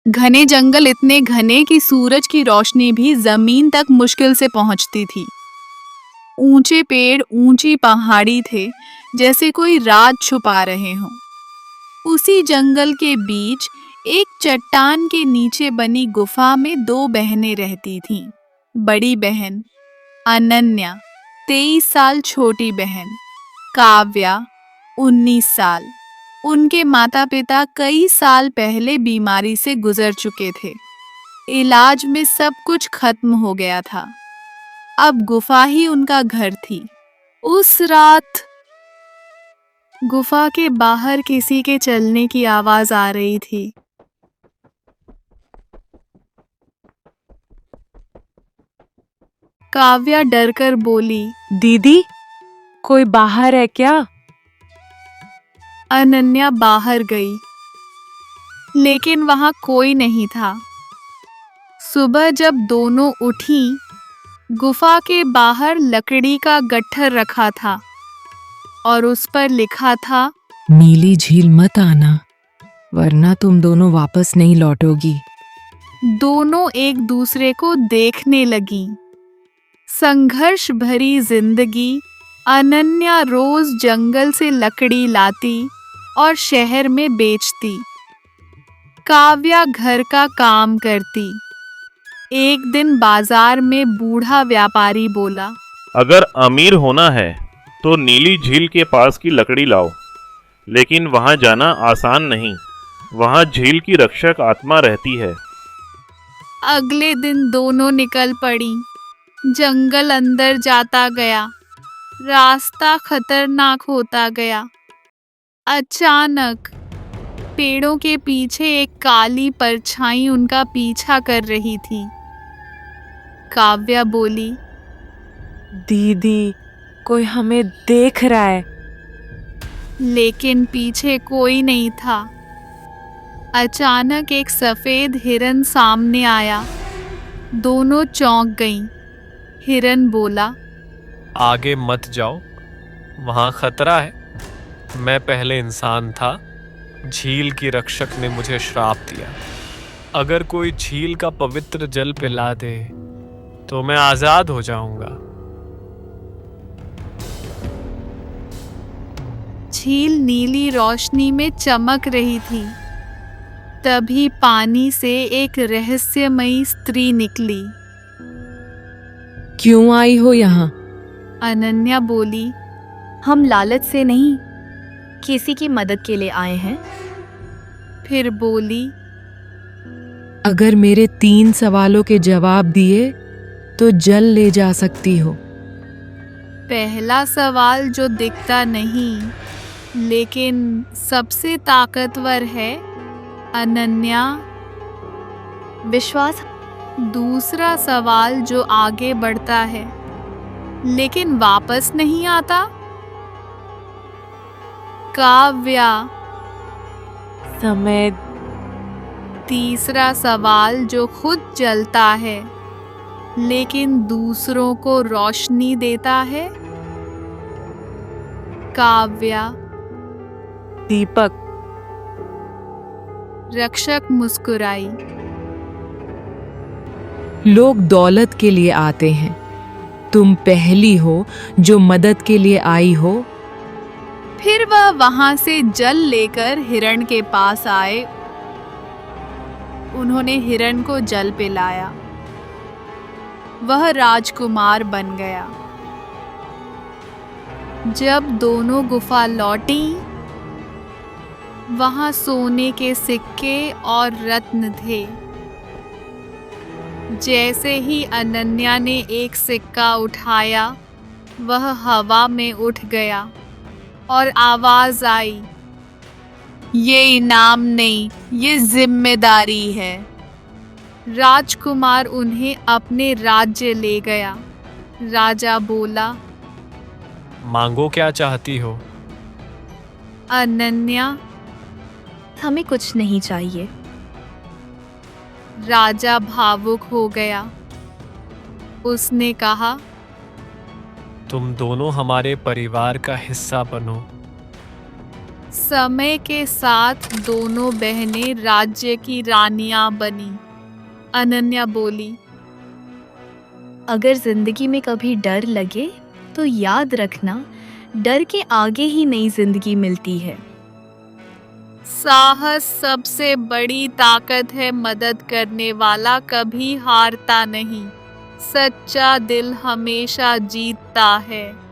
घने जंगल इतने घने कि सूरज की रोशनी भी जमीन तक मुश्किल से पहुंचती थी। ऊंचे पेड़, ऊंची पहाड़ी थे, जैसे कोई राज छुपा रहे हों। उसी जंगल के बीच एक चट्टान के नीचे बनी गुफा में दो बहनें रहती थीं। बड़ी बहन अनन्या, 23 साल, छोटी बहन काव्या, 19 साल। उनके माता पिता कई साल पहले बीमारी से गुजर चुके थे। इलाज में सब कुछ खत्म हो गया था। अब गुफा ही उनका घर थी। उस रात गुफा के बाहर किसी के चलने की आवाज आ रही थी। काव्या डरकर बोली, दीदी, कोई बाहर है क्या? अनन्या बाहर गई, लेकिन वहां कोई नहीं था। सुबह जब दोनों उठी, गुफा के बाहर लकड़ी का गट्ठर रखा था और उस पर लिखा था, नीली झील मत आना, वरना तुम दोनों वापस नहीं लौटोगी। दोनों एक दूसरे को देखने लगी। संघर्ष भरी जिंदगी। अनन्या रोज जंगल से लकड़ी लाती और शहर में बेचती। काव्या घर का काम करती। एक दिन बाजार में बूढ़ा व्यापारी बोला, अगर अमीर होना है तो नीली झील के पास की लकड़ी लाओ, लेकिन वहां जाना आसान नहीं। वहां झील की रक्षक आत्मा रहती है। अगले दिन दोनों निकल पड़ी। जंगल अंदर जाता गया। रास्ता खतरनाक होता गया। अचानक पेड़ों के पीछे एक काली परछाई उनका पीछा कर रही थी। काव्या बोली, दीदी, कोई हमें देख रहा है। लेकिन पीछे कोई नहीं था। अचानक एक सफेद हिरन सामने आया। दोनों चौंक गईं। हिरन बोला, आगे मत जाओ, वहाँ खतरा है। मैं पहले इंसान था, झील की रक्षक ने मुझे श्राप दिया। अगर कोई झील का पवित्र जल पिला दे तो मैं आजाद हो जाऊंगा। झील नीली रोशनी में चमक रही थी। तभी पानी से एक रहस्यमयी स्त्री निकली। क्यों आई हो यहाँ? अनन्या बोली, हम लालच से नहीं, किसी की मदद के लिए आए हैं। फिर बोली, अगर मेरे 3 सवालों के जवाब दिए तो जल ले जा सकती हो। पहला सवाल जो दिखता नहीं लेकिन सबसे ताकतवर है, अनन्या। विश्वास। दूसरा सवाल जो आगे बढ़ता है लेकिन वापस नहीं आता, काव्या। समय। तीसरा सवाल जो खुद जलता है लेकिन दूसरों को रोशनी देता है, काव्या। दीपक। रक्षक मुस्कुराई। लोग दौलत के लिए आते हैं, तुम पहली हो जो मदद के लिए आई हो। फिर वह वहां से जल लेकर हिरण के पास आए। उन्होंने हिरण को जल पिलाया। वह राजकुमार बन गया। जब दोनों गुफा लौटी, वहां सोने के सिक्के और रत्न थे। जैसे ही अनन्या ने एक सिक्का उठाया, वह हवा में उठ गया और आवाज आई, ये इनाम नहीं, ये जिम्मेदारी है। राजकुमार उन्हें अपने राज्य ले गया। राजा बोला, मांगो, क्या चाहती हो? अनन्या। हमें कुछ नहीं चाहिए। राजा भावुक हो गया। उसने कहा, तुम दोनों हमारे परिवार का हिस्सा बनो। समय के साथ दोनों बहनें राज्य की रानियां बनी। अनन्या बोली। अगर जिंदगी में कभी डर लगे तो याद रखना, डर के आगे ही नई जिंदगी मिलती है। साहस सबसे बड़ी ताकत है, मदद करने वाला कभी हारता नहीं। सच्चा दिल हमेशा जीतता है।